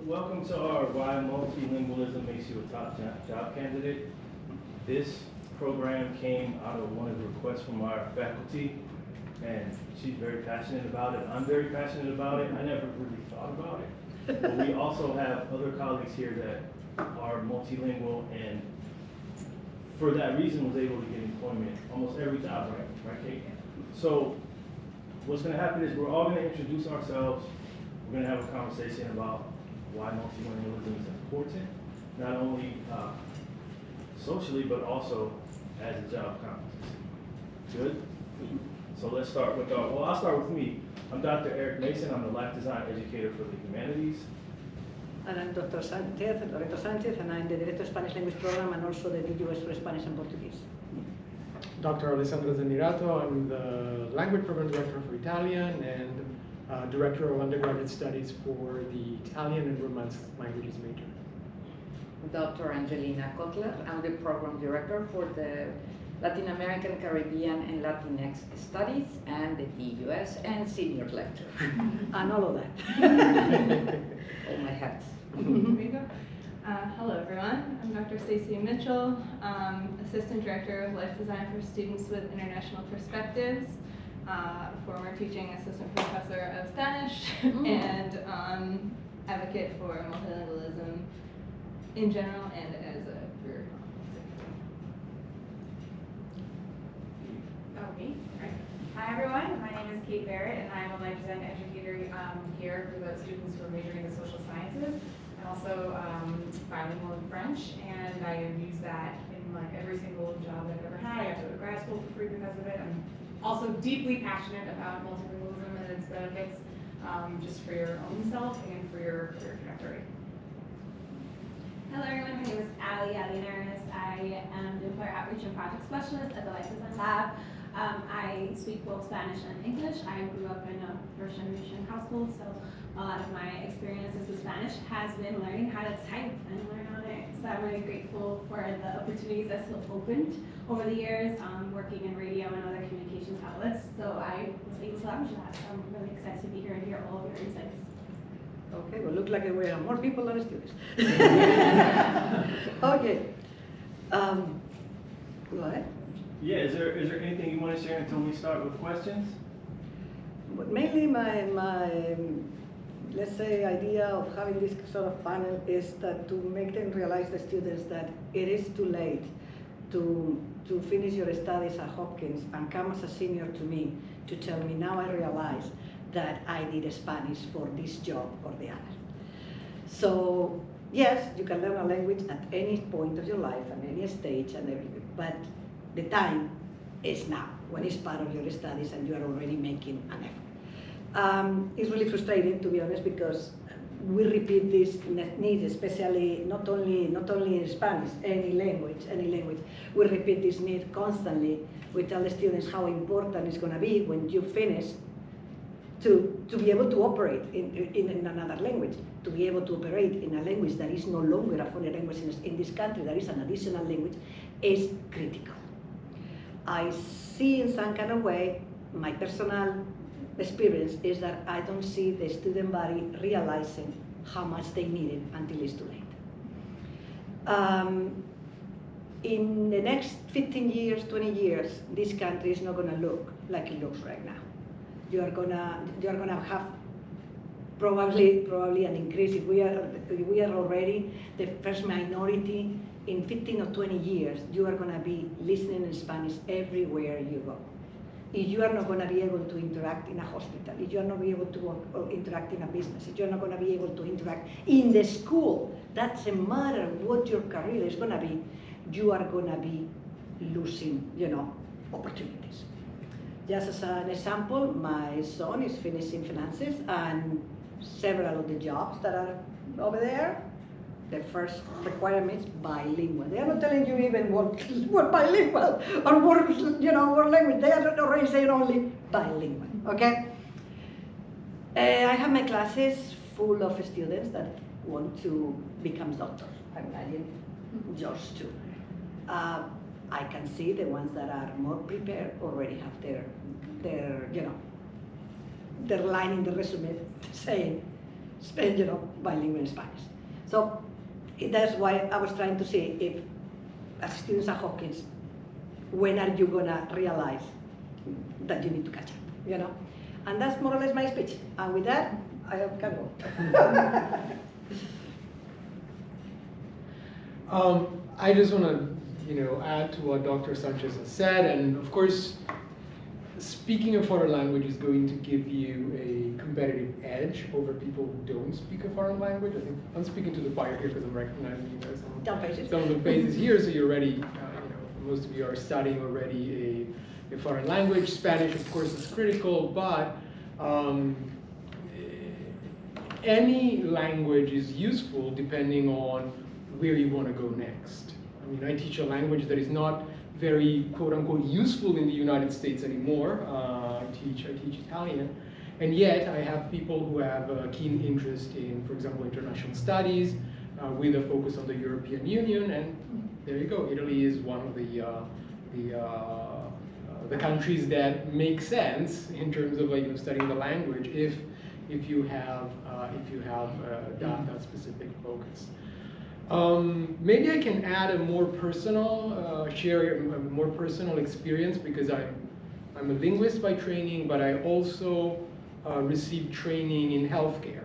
welcome to our Why Multilingualism Makes You a Top Job Candidate. This program came out of one of the requests from our faculty, and she's very passionate about it. I'm very passionate about it. I never really thought about it. But we also have other colleagues here that are multilingual, and for that reason was able to get employment almost every job, right, Kate? So what's going to happen is we're all going to introduce ourselves. We're going to have a conversation about why multilingualism is important, not only socially, but also as a job competition. Good? So let's start with, well, I'll start with me. I'm Dr. Eric Mason. I'm the life design educator for the humanities. And I'm Dr. Sánchez, Loreto Sánchez, and I'm the Director of Spanish Language Program and also the DUS for Spanish and Portuguese. Dr. Alessandro Zannirato, I'm the Language Program Director for Italian and Director of Undergraduate Studies for the Italian and Romance Languages major. Dr. Angelina Cotler, I'm the Program Director for the Latin American, Caribbean, and Latinx Studies and the DUS and Senior Lecturer. And all of that. All my hats. Hello everyone, I'm Dr. Stacey Mitchell, Assistant Director of Life Design for Students with International Perspectives, former teaching assistant professor of Spanish, and advocate for multilingualism in general and as a career Me? Right. Hi everyone, my name is Kate Barrett and I'm a life design educator here for the students who are majoring in social sciences. I'm also bilingual in French, and I use that in like every single job I've ever had. I have to go to grad school for free because of it. I'm also deeply passionate about multilingualism and its benefits just for your own self and for your career trajectory. Hello everyone, my name is Ali Linares. I am the Employer Outreach and Project Specialist at the Life Design Lab. I speak both Spanish and English. I grew up in a first-generation household, so a lot of my experiences with Spanish has been learning how to type and learn how to. So I'm really grateful for the opportunities that's opened over the years, working in radio and other communications outlets. So I was able to leverage that. So I'm really excited to be here and hear all of your insights. Okay, well, look like we have more people than students. Okay. Go ahead. Yeah, is there anything you want to share until we start with questions? But mainly my let's say, idea of having this sort of panel is that to make them realize, the students, that it is too late to finish your studies at Hopkins and come as a senior to me to tell me, now I realize that I need Spanish for this job or the other. So yes, you can learn a language at any point of your life and any stage and everything, but the time is now, when it's part of your studies and you are already making an effort. It's really frustrating, to be honest, because we repeat this need, especially not only in Spanish, any language. We repeat this need constantly. We tell the students how important it's going to be when you finish to be able to operate in another language, to be able to operate in a language that is no longer a foreign language in this country, that is an additional language, is critical. I see in some kind of way, my personal experience is that I don't see the student body realizing how much they need it until it's too late. In the next 15 years, 20 years, this country is not going to look like it looks right now. You are gonna have probably an increase. If we are already the first minority, in 15 or 20 years, you are going to be listening in Spanish everywhere you go. If you are not going to be able to interact in a hospital, if you are not be able to interact in a business, if you are not going to be able to interact in the school, doesn't matter what your career is going to be, you are going to be losing, opportunities. Just as an example, my son is finishing finances, and several of the jobs that are over there, the first requirement is bilingual. They are not telling you even what bilingual or what language. They are already saying only bilingual. Okay. I have my classes full of students that want to become doctors. I imagine yours too. I can see the ones that are more prepared already have their line in the resume saying, bilingual in Spanish. So that's why I was trying to say, if as students at Hopkins, when are you gonna realize that you need to catch up, And that's more or less my speech. And with that, I can go. I just want to, add to what Dr. Sánchez has said, and of course, speaking a foreign language is going to give you a competitive edge over people who don't speak a foreign language. I think I'm speaking to the choir here because I'm recognizing some of the faces here, so you're already, most of you are studying already a foreign language. Spanish, of course, is critical, but any language is useful depending on where you want to go next. I teach a language that is not very quote-unquote useful in the United States anymore. I teach Italian, and yet I have people who have a keen interest in, for example, international studies with a focus on the European Union, and there you go. Italy is one of the countries that make sense in terms of studying the language if you have that specific focus. Maybe I can add a more personal, share a more personal experience, because I'm a linguist by training, but I also received training in healthcare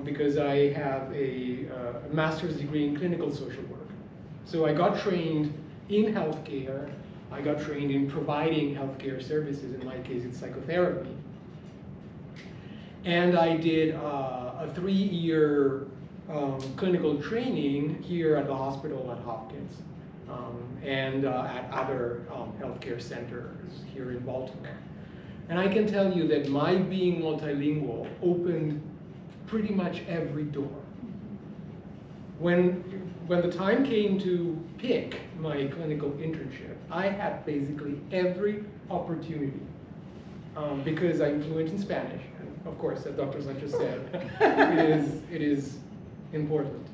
because I have a master's degree in clinical social work. So I got trained in healthcare. I got trained in providing healthcare services. In my case, it's psychotherapy. And I did a 3-year clinical training here at the hospital at Hopkins and at other healthcare centers here in Baltimore. And I can tell you that my being multilingual opened pretty much every door. When the time came to pick my clinical internship, I had basically every opportunity because I'm fluent in Spanish. And of course, as Dr. Sánchez said, it is important.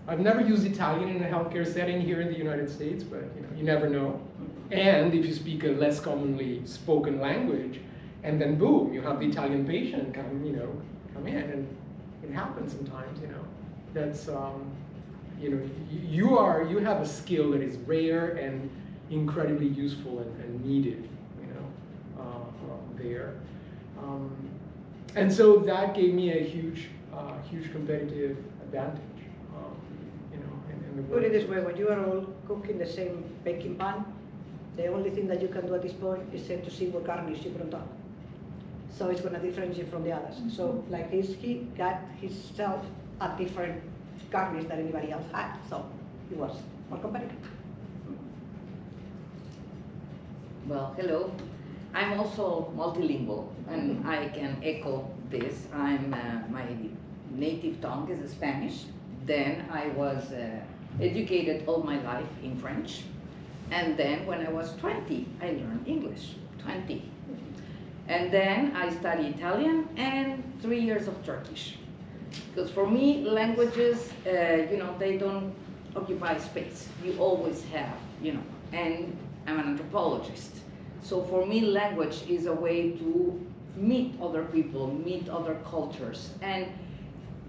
I've never used Italian in a healthcare setting here in the United States, but you never know. And if you speak a less commonly spoken language, and then boom, you have the Italian patient come in, and it happens sometimes. That's you have a skill that is rare and incredibly useful and needed, there. And so that gave me a huge competitive advantage, in the Put it this way, when you are all cooking the same baking pan, the only thing that you can do at this point is to see what garnish you brought up. So it's going to differentiate from the others. So like he got himself a different garnish that anybody else had, so he was more competitive. Well, hello. I'm also multilingual, and I can echo this. My native tongue is Spanish. Then I was educated all my life in French. And then when I was 20, I learned English, 20. And then I studied Italian and 3 years of Turkish. Because for me, languages, they don't occupy space. You always have, and I'm an anthropologist. So for me, language is a way to meet other people, meet other cultures. And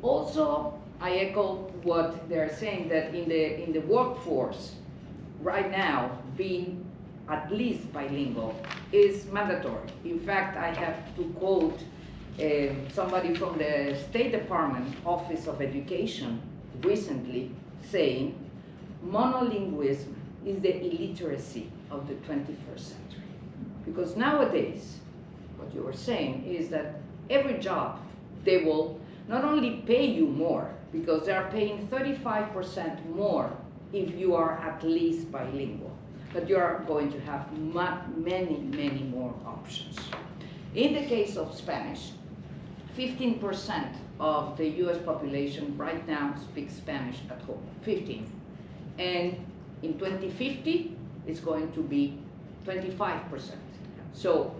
also, I echo what they're saying, that in the workforce, right now, being at least bilingual is mandatory. In fact, I have to quote somebody from the State Department Office of Education recently saying, monolingualism is the illiteracy of the 21st century. Because nowadays, what you were saying is that every job, they will not only pay you more, because they are paying 35% more if you are at least bilingual, but you are going to have many, many more options. In the case of Spanish, 15% of the US population right now speaks Spanish at home, 15. And in 2050, it's going to be 25%. So,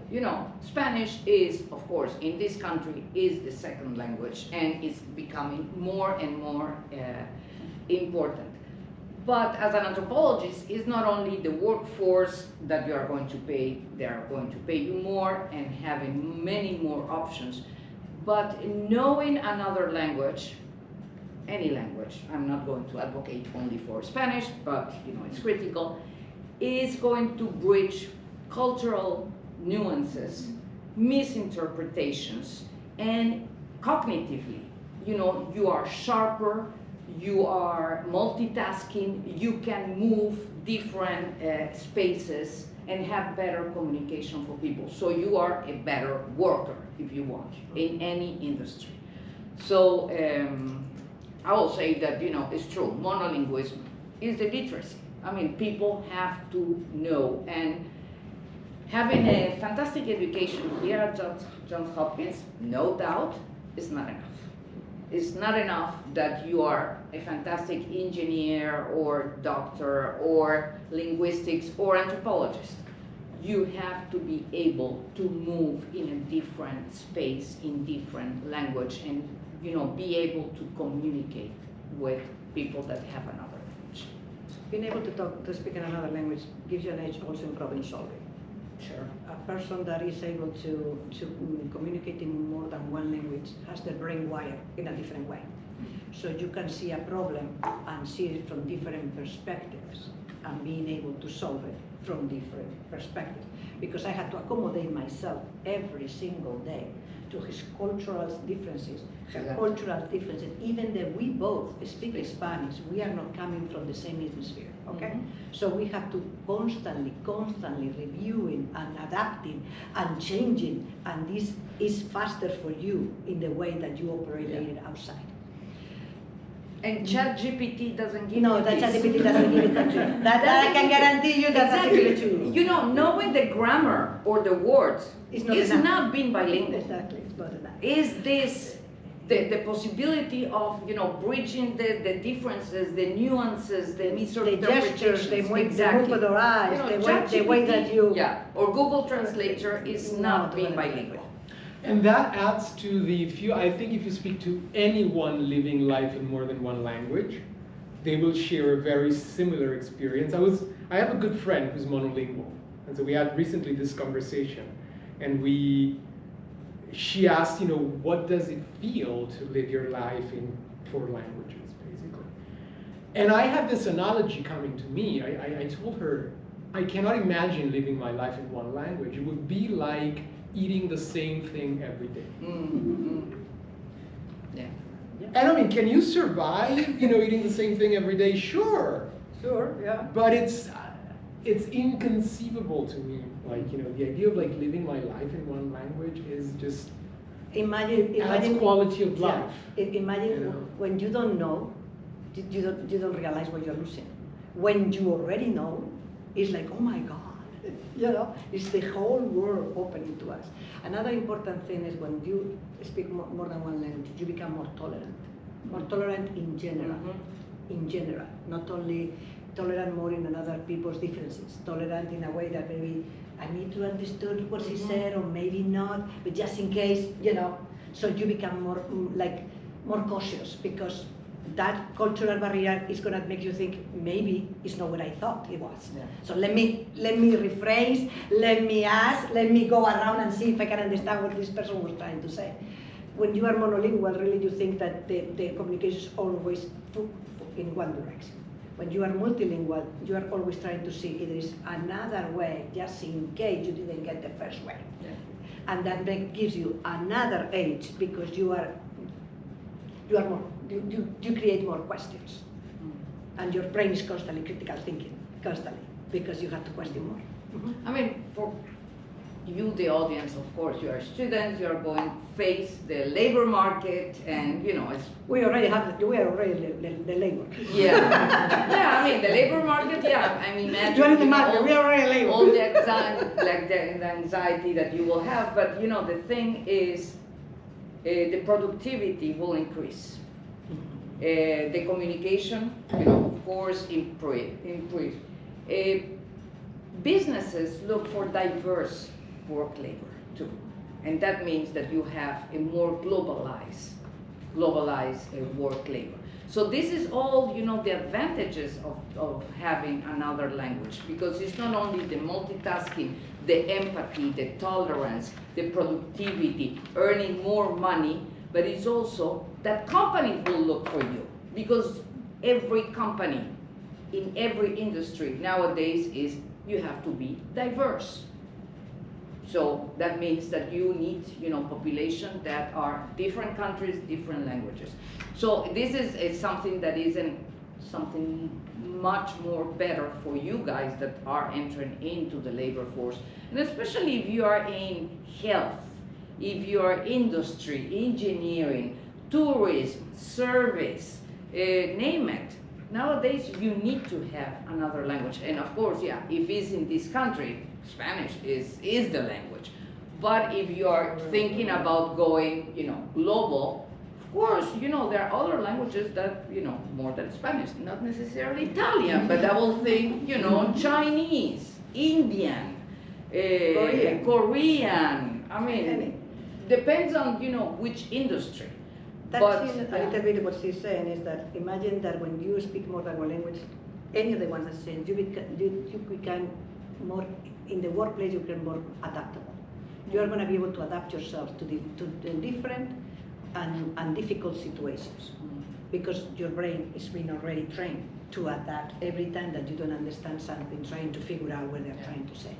Spanish is, of course, in this country, is the second language and is becoming more and more important. But as an anthropologist, it's not only the workforce that you are going to pay, they are going to pay you more and having many more options. but knowing another language, any language, I'm not going to advocate only for Spanish, but it's critical, is going to bridge cultural nuances, misinterpretations, and cognitively, you are sharper, you are multitasking, you can move different spaces and have better communication for people. So you are a better worker, if you want, in any industry. So I will say that, it's true, monolingualism is the literacy. I mean, people have to know, and having a fantastic education here at Johns Hopkins, no doubt, is not enough. It's not enough that you are a fantastic engineer or doctor or linguistics or anthropologist. You have to be able to move in a different space, in different language, and be able to communicate with people that have another language. Being able to speak in another language gives you an edge also in problem solving. Sure. A person that is able to communicate in more than one language has their brain wired in a different way. So you can see a problem and see it from different perspectives and being able to solve it from different perspectives. Because I had to accommodate myself every single day to his cultural differences, even though we both speak Spanish, we are not coming from the same hemisphere, okay? So we have to constantly reviewing and adapting and changing, and this is faster for you in the way that you operate later outside. And ChatGPT doesn't give No, you that this. ChatGPT doesn't give it to you. That I can guarantee you that doesn't give it to you. Knowing the grammar or the words It's is not enough. not being bilingual. Exactly, it's not enough. Is this the possibility of bridging the differences, the nuances, the The misinterpretations? gestures, the move exactly. of their eyes, the way that you... Yeah, or Google Translator is not being Not bilingual. And that adds to I think if you speak to anyone living life in more than one language, they will share a very similar experience. I have a good friend who's monolingual, and so we had recently this conversation, and she asked, what does it feel to live your life in 4 languages, basically? And I had this analogy coming to me. I told her, I cannot imagine living my life in one language. It would be like eating the same thing every day. Yeah. And I mean, can you survive, eating the same thing every day? Sure. Sure, yeah. But it's inconceivable to me. Like, the idea of like living my life in one language is just adds quality of life. Imagine when you don't know, you don't realize what you're losing. When you already know, it's like, oh my God. It's the whole world opening to us. Another important thing is when you speak more than one language, you become more tolerant in general. In general, not only tolerant more in another people's differences, tolerant in a way that maybe I need to understand what she said, or maybe not, but just in case, so you become more cautious, because that cultural barrier is going to make you think maybe it's not what I thought it was. Yeah. So let me rephrase, let me ask, let me go around and see if I can understand what this person was trying to say. When you are monolingual, really you think that the communication is always in one direction. When you are multilingual, you are always trying to see if there is another way, just in case you didn't get the first way. Yeah. And that gives you another edge, because you create more questions. And your brain is constantly critical thinking, constantly, because you have to question more. I mean, for you, the audience, of course, you are students, you are going to face the labor market, and it's... We are already the labor. Yeah. Yeah, I mean, the labor market, yeah, I mean, imagine... You're in the market, we are already labor. All the anxiety that you will have, but the thing is, the productivity will increase. The communication, of course, improve. Businesses look for diverse work labor too, and that means that you have a more globalized work labor. So this is all, the advantages of having another language, because it's not only the multitasking, the empathy, the tolerance, the productivity, earning more money, but it's also that companies will look for you, because every company in every industry nowadays is you have to be diverse. So that means that you need, population that are different countries, different languages. So this is something that isn't something much more better for you guys that are entering into the labor force. And especially if you are in health, if you are industry, engineering, tourism, service, name it. Nowadays you need to have another language. And of course, yeah, if it's in this country, Spanish is the language. But if you are thinking about going, global, of course, there are other languages that, more than Spanish, not necessarily Italian, but I will think, Chinese, Indian, Korean. I mean, depends on, which industry. That's a little bit what she's saying is that imagine that when you speak more than one language, any of the ones that saying, you become more, in the workplace you become more adaptable. You are going to be able to adapt yourself to the different and difficult situations, because your brain is being already trained to adapt every time that you don't understand something, trying to figure out what they're trying to say.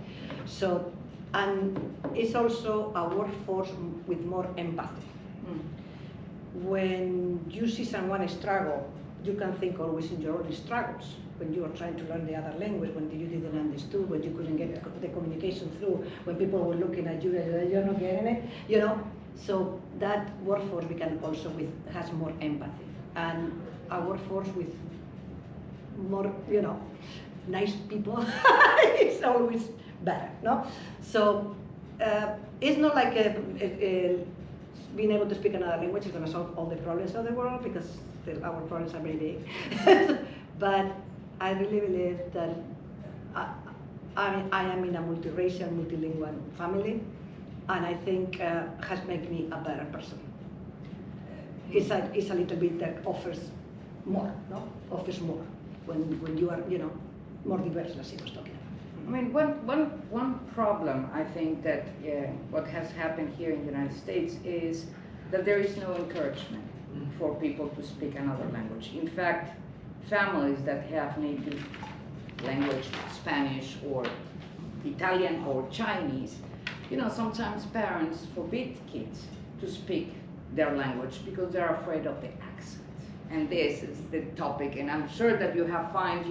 So, and it's also a workforce with more empathy. When you see someone struggle, you can think always in your own struggles. When you are trying to learn the other language, when you didn't understand, when you couldn't get the communication through, when people were looking at you and you're not getting it, So that workforce has more empathy, and a workforce with more, nice people is always better, no? So it's not like being able to speak another language is going to solve all the problems of the world, because our problems are very big. But I really believe that I am in a multiracial, multilingual family, and I think has made me a better person. It's a little bit that offers more, no? Offers more when you are, more diverse, as I was talking about. I mean, one problem I think that what has happened here in the United States is that there is no encouragement for people to speak another language. In fact, families that have native language, Spanish or Italian or Chinese, sometimes parents forbid kids to speak their language because they're afraid of the accent. And this is the topic, and I'm sure that you have found,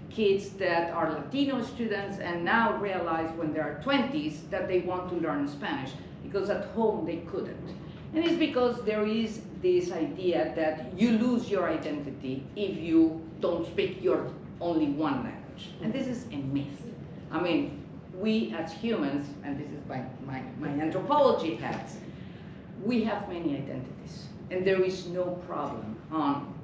kids that are Latino students and now realize when they're 20s that they want to learn Spanish because at home they couldn't. And it's because there is this idea that you lose your identity if you don't speak your only one language. And this is a myth. I mean, we as humans, and this is my anthropology hats, we have many identities. And there is no problem on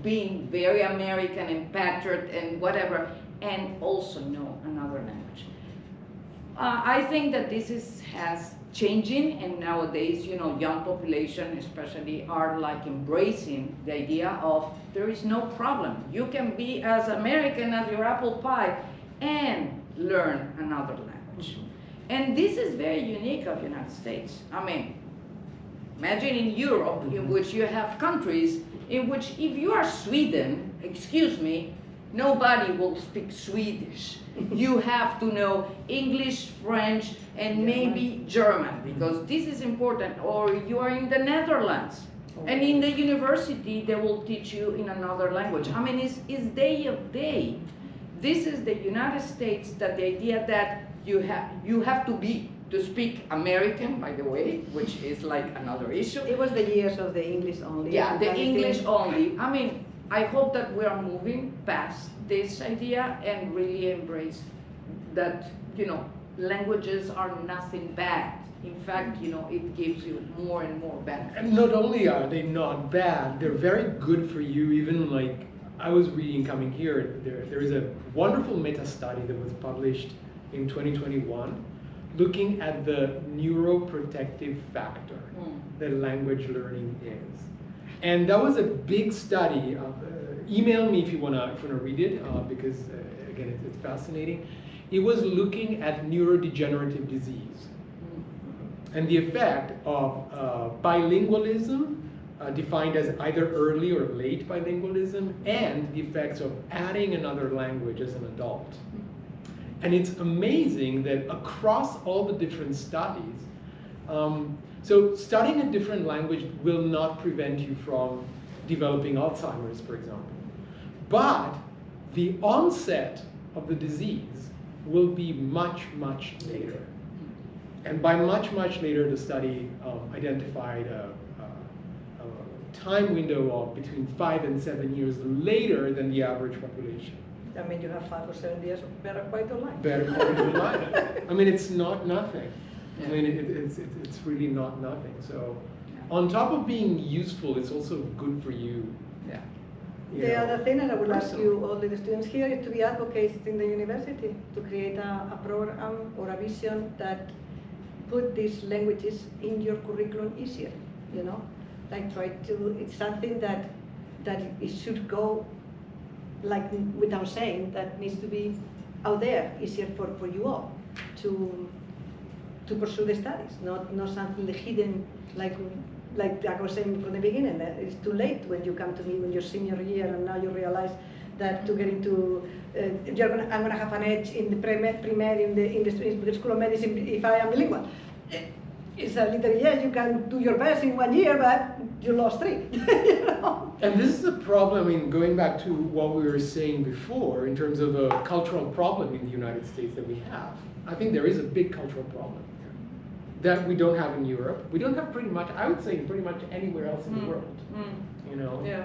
being very American and patriot and whatever, and also know another language. I think that this has changing, and nowadays, young population especially are like embracing the idea of there is no problem. You can be as American as your apple pie and learn another language. And this is very unique of the United States. I mean, imagine in Europe, in which you have countries in which if you are Sweden, excuse me, nobody will speak Swedish. You have to know English, French, and maybe German, because this is important. Or you are in the Netherlands, and in the university they will teach you in another language. I mean, it's day of day. This is the United States, that the idea that you have to speak American, by the way, which is like another issue. It was the years of the English only. Yeah, the English only. I mean, I hope that we are moving past this idea and really embrace that, languages are nothing bad. In fact, it gives you more and more benefits. And not only are they not bad, they're very good for you. Even like I was reading coming here, there is a wonderful meta-study that was published in 2021 looking at the neuroprotective factor that language learning is. And that was a big study. Email me if you wanna read it, because again, it's fascinating. it was looking at neurodegenerative disease and the effect of bilingualism, defined as either early or late bilingualism, and the effects of adding another language as an adult. And it's amazing that across all the different studies, so studying a different language will not prevent you from developing Alzheimer's, for example. But the onset of the disease will be much, much later. And by much, much later, the study identified a time window of between 5 and 7 years later than the average population. I mean, you have 5 or 7 years of better quality of life. Better quality of life. I mean, it's not nothing. I mean, it's really not nothing. So, on top of being useful, it's also good for you. Yeah. The other thing that I would ask personally. you, all the students here, is to be advocates in the university, to create a program or a vision that put these languages in your curriculum easier, you know? Like try to, it's something that it should go, like without saying, that needs to be out there, easier for you all to pursue the studies, not something hidden, like I was saying from the beginning, that it's too late when you come to me when you're senior year and now you realize that to get into, I'm gonna have an edge in the pre-med in the School of Medicine if I am bilingual. It's a little, yes, you can do your best in 1 year, but you lost 3. You know? And this is a problem, I mean, going back to what we were saying before, in terms of a cultural problem in the United States that we have. I think there is a big cultural problem here that we don't have in Europe. We don't have pretty much, I would say, pretty much anywhere else in the world. You know? Yeah.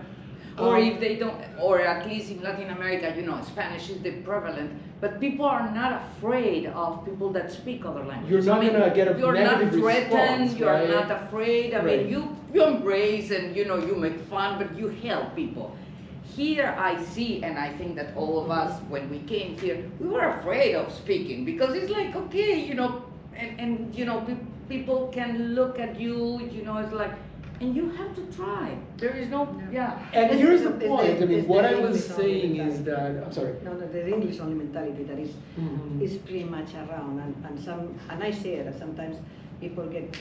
Or if they don't, or at least in Latin America, you know, Spanish is the prevalent, but people are not afraid of people that speak other languages. You're not gonna get a you're negative not threatened, response, you're right? not afraid. I Right. mean, you embrace and you know you make fun, but you help people. Here I see, and I think that all of us, when we came here, we were afraid of speaking because it's like, okay, you know, and you know, people can look at you, you know, it's like, and you have to try. There is no, yeah. And It's here's the the- point, I it's mean, the what I English was only saying is mentality. that, I'm sorry. No, the English only mentality that is Mhm. is pretty much around, and I say that sometimes people get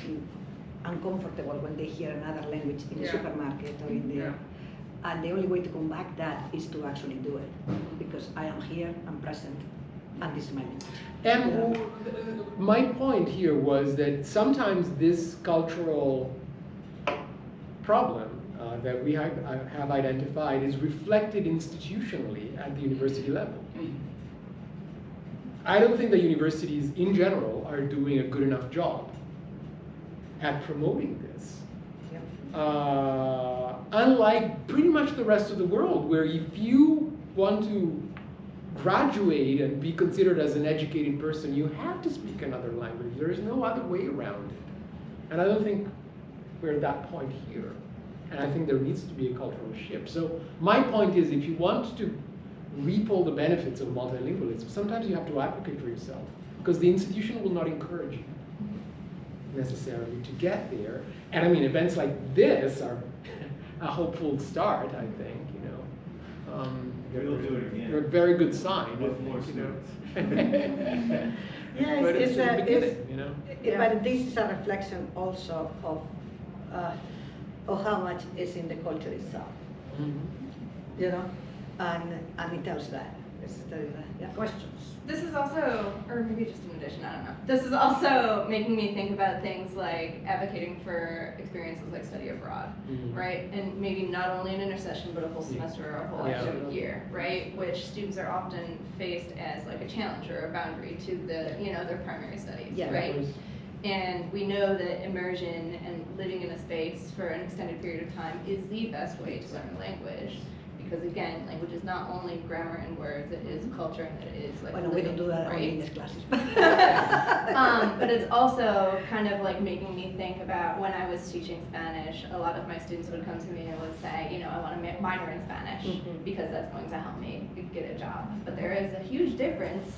uncomfortable when they hear another language in the Yeah. supermarket or in the, Yeah. and the only way to combat that is to actually do it, because I am here, I'm present, and this is my language. And my point here was that sometimes this cultural problem that we have identified is reflected institutionally at the university level. I don't think that universities in general are doing a good enough job at promoting this. Unlike pretty much the rest of the world, where if you want to graduate and be considered as an educated person, you have to speak another language. There is no other way around it. And I don't think we're at that point here. And I think there needs to be a cultural shift. So my point is, if you want to reap all the benefits of multilingualism, sometimes you have to advocate for yourself, because the institution will not encourage you necessarily to get there. And I mean, events like this are a hopeful start, I think, you know. We'll do it again. They're a very good sign. With I more think, you know. Yeah, But it's it's just a- beginning, it's- you know. But this is a reflection also of how much is in the culture itself, you know, and it tells that. Yeah. Questions? This is also, or maybe just an addition, I don't know. This is also making me think about things like advocating for experiences like study abroad, Mhm. right? And maybe not only an intercession, but a whole semester or a whole Yeah. academic year, right? Which students are often faced as like a challenge or a boundary to the, you know, their primary studies, Yeah. right? And we know that immersion and living in a space for an extended period of time is the best way to learn a language. Because again, language is not only grammar and words, it is culture and it is like Well, no, we don't do that right? in English classes. But it's also kind of like making me think about when I was teaching Spanish, a lot of my students would come to me and would say, you know, I want to minor in Spanish because that's going to help me get a job. But there is a huge difference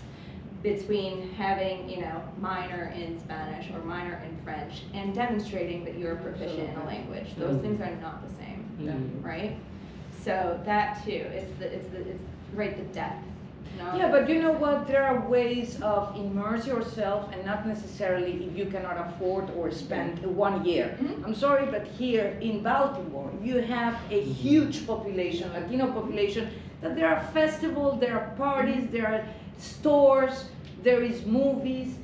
between having, you know, minor in Spanish or minor in French and demonstrating that you're proficient in a language. Those things are not the same, right? So that too, it's right, the depth. Yeah, but you know what? There are ways of immerse yourself, and not necessarily if you cannot afford or spend 1 year. I'm sorry, but here in Baltimore, you have a huge population, Latino population, that there are festivals, there are parties, there are stores, there is movies.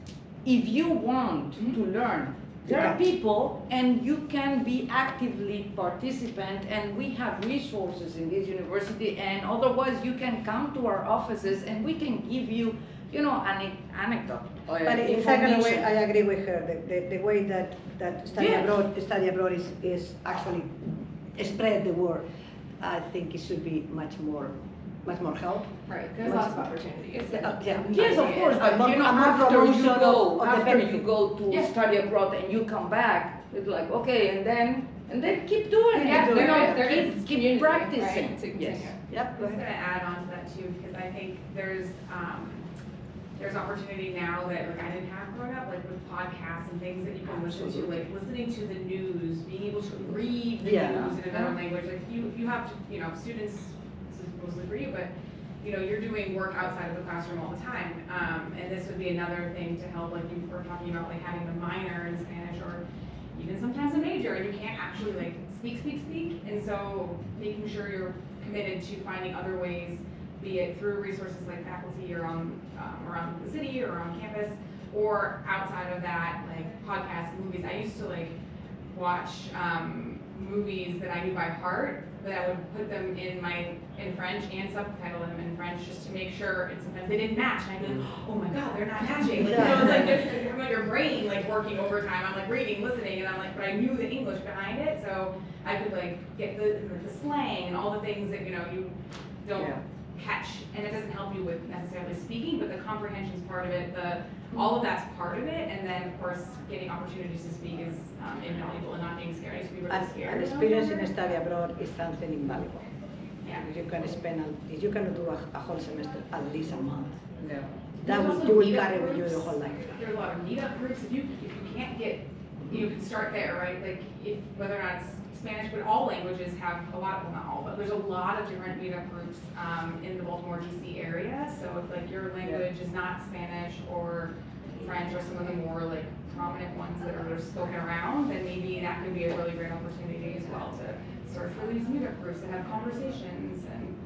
If you want to learn, there are people, and you can be actively participant, and we have resources in this university, and otherwise you can come to our offices and we can give you, you know, an anecdote. But in second way, I agree with her. The way that study abroad is actually spread the word, I think it should be much more help. Right, there's lots of opportunities. Yes, of course, but you know, after you go to study abroad and you come back, it's like, okay, and then keep doing it. Keep practicing. Right, to yes. continue. Yep. I was going to add on to that too, because I think there's opportunity now that like I didn't have growing up, like with podcasts and things that you can listen to, like listening to the news, being able to read the news in another language. Like you have to, you know, students, this is mostly for you, but you know, you're doing work outside of the classroom all the time, and this would be another thing to help. Like you were talking about, like having a minor in Spanish or even sometimes a major, and you can't actually like speak, and so making sure you're committed to finding other ways, be it through resources like faculty or around the city or on campus, or outside of that, like podcasts, movies. I used to like watch movies that I knew by heart, but I would put them in French and subtitle them in French just to make sure, and sometimes they didn't match, and I'd be like, oh my god, they're not matching. Like, you know, it's like there's about your brain like working overtime. I'm like reading, listening, and I'm like, but I knew the English behind it, so I could like get the slang and all the things that, you know, you don't catch, and it doesn't help you with necessarily speaking, but the comprehension's part of it, all of that's part of it, and then of course getting opportunities to speak is invaluable, and not being scared. I used to be really scared. An experience in study abroad is something invaluable. Yeah. If you can do a whole semester, at least a month. Yeah. That you will carry with you your whole life. There's a lot of meetup groups. If you can't get, you can start there, right? Like whether or not it's Spanish, but all languages have a lot, well not all, but there's a lot of different meetup groups in the Baltimore, DC area. So if like your language is not Spanish or French or some of the more like prominent ones that are spoken around, then maybe that could be a really great opportunity as well to search for these meetup groups and have conversations. And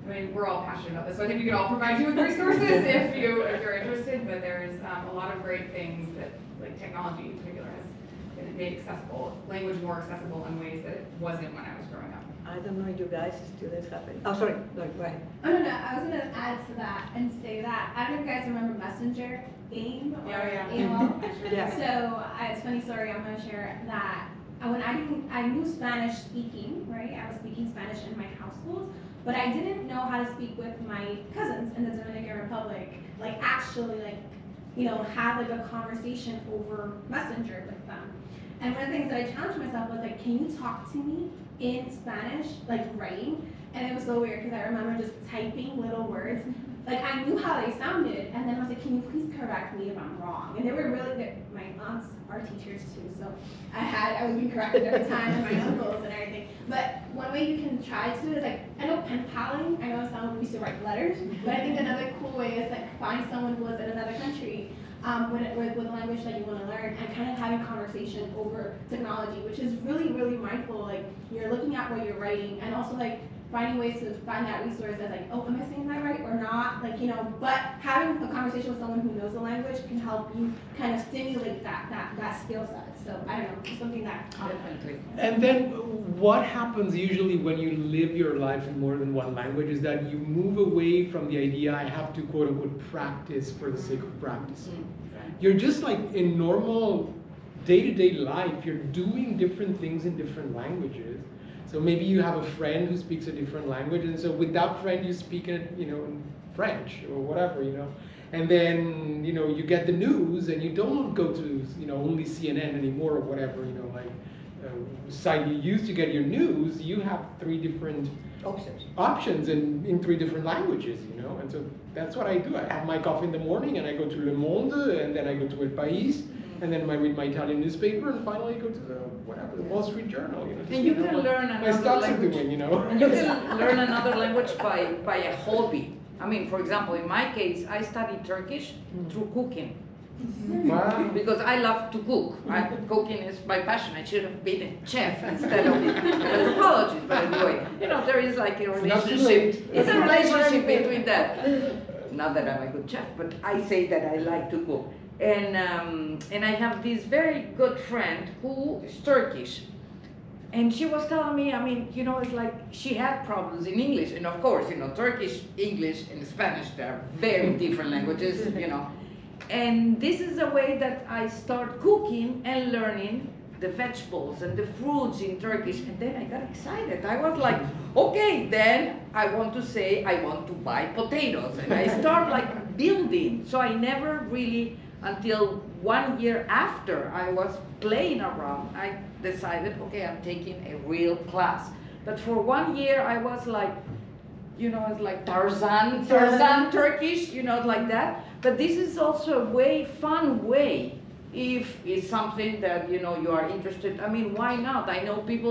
I mean, we're all passionate about this, so I think we could all provide you with resources if you're interested, but there's a lot of great things that like technology in particular has made accessible, language more accessible in ways that it wasn't when I was growing up. I don't know, you guys, students have any. Oh, sorry, go ahead. Oh, no, I was going to add to that and say that, I don't know if you guys remember Messenger, AIM, or AOL. Yeah. So, it's a funny story, I'm going to share that when I knew Spanish speaking, right? I was speaking Spanish in my household, but I didn't know how to speak with my cousins in the Dominican Republic, like actually like, you know, have like a conversation over Messenger with them. And one of the things that I challenged myself was like, can you talk to me in Spanish, like writing? And it was so weird because I remember just typing little words. Like I knew how they sounded, and then I was like, can you please correct me if I'm wrong? And they were really good. My aunts are teachers too, so I was being corrected every time, and my uncles and everything. But one way you can try to is like, I know pen paling, I know someone used to write letters, but I think another cool way is like find someone who was in another country with a language that you want to learn, and kind of having conversation over technology, which is really, really mindful. Like you're looking at what you're writing, and also like finding ways to find that resource that's like, oh, am I saying that right or not? Like, you know, but having a conversation with someone who knows the language can help you kind of stimulate that skill set. So I don't know, it's something that Definitely. And then what happens usually when you live your life in more than one language is that you move away from the idea I have to quote unquote practice for the sake of practicing. You're just like in normal day-to-day life, you're doing different things in different languages. So maybe you have a friend who speaks a different language, and so with that friend you speak it, you know, in French or whatever, you know. And then, you know, you get the news, and you don't go to, you know, only CNN anymore or whatever, you know, like site you used to get your news. You have 3 different options in 3 different languages, you know. And so that's what I do. I have my coffee in the morning, and I go to Le Monde, and then I go to El País, and then I read my Italian newspaper, and finally I go to the the Wall Street Journal, you know. And you can learn another language. Doing, you know. And you can learn another language by a hobby. I mean, for example, in my case, I studied Turkish through cooking. Wow. Because I love to cook. Cooking is my passion. I should have been a chef instead of an anthropologist, but anyway, you know, there is like a relationship. It's a relationship between that. Not that I'm a good chef, but I say that I like to cook. And I have this very good friend who is Turkish. And she was telling me, I mean, you know, it's like she had problems in English. And of course, you know, Turkish, English, and Spanish, they're very different languages, you know. And this is a way that I start cooking and learning the vegetables and the fruits in Turkish. And then I got excited. I was like, okay, then I want to say I want to buy potatoes. And I start like building. So I never really, until 1 year after I was playing around, I decided, okay, I'm taking a real class. But for 1 year I was like, you know, it's like Tarzan Turkish, you know, like that. But this is also a fun way, if it's something that, you know, you are interested. I mean, why not? I know people